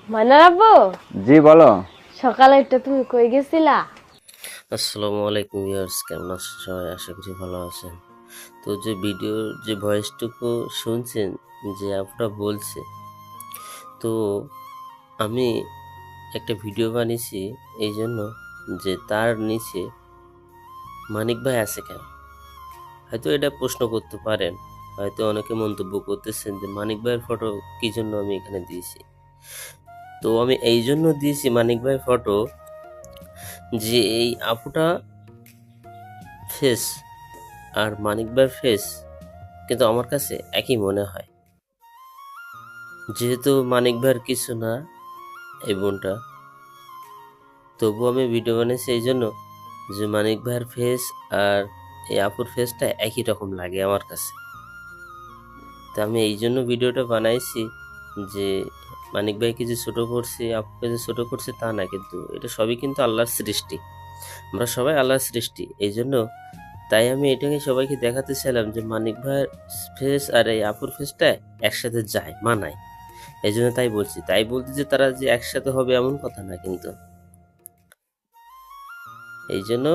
Minor আব্বু, জি বলো। সকালে একটা তুমি কই গেছিলা? আসসালামু আলাইকুম ভিউয়ার্স, কেমন আছেন সবাই? আশা করি ভালো আছেন। তো যে ভিডিওর যে ভয়েসটুকু শুনছেন, যে আপুটা বলছে, তো আমি একটা ভিডিও বানিয়েছি এই জন্য যে তার নিচে মানিক ভাই আছে কেন। হয়তো এটা প্রশ্ন করতে পারেন, হয়তো অনেকে মন্তব্য করতেছেন যে মানিক ভাইয়ের ফটো কি জন্য আমি এখানে দিয়েছি। তো আমি এই জন্য দিয়েছি মানিক ভাইয়ের ফটো, যে এই আপুটা ফেস আর মানিক ভাইয়ের ফেস কিন্তু আমার কাছে একই মনে হয়। যেহেতু মানিক ভাইয়ের কিছু না এই বোনটা, তবুও আমি ভিডিও বানিয়েছি এই জন্য যে মানিক ভাইয়ের ফেস আর এই আপুর ফেসটা একই রকম লাগে আমার কাছে। তো আমি এই জন্য ভিডিওটা বানাইছি যে মানিক ভাইকে যে ছোট করছি, আপুকে যে ছোট করছি তা না, কিন্তু এটা সবই কিন্তু আল্লাহর সৃষ্টি। আমরা সবাই আল্লাহর সৃষ্টি, এই জন্য তাই আমি এটাকে সবাইকে দেখাতে চাইলাম যে মানিক ভাইয়ের ফেস আর এই আপুর ফেসটা একসাথে যায়, মানায়। এই জন্য তাই বলছি, তাই বলতে যে তারা যে একসাথে হবে এমন কথা না কিন্তু। এই জন্য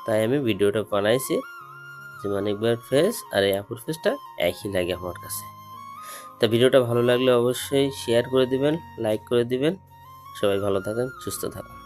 তাই আমি ভিডিওটা বানাইছি যে মানিক ভাইয়ের ফেস আর এই আপুর ফেসটা একই লাগে আমার কাছে। তা ভিডিওটা ভালো লাগলে অবশ্যই শেয়ার করে দিবেন, লাইক করে দিবেন। সবাই ভালো থাকেন, সুস্থ থাকুন।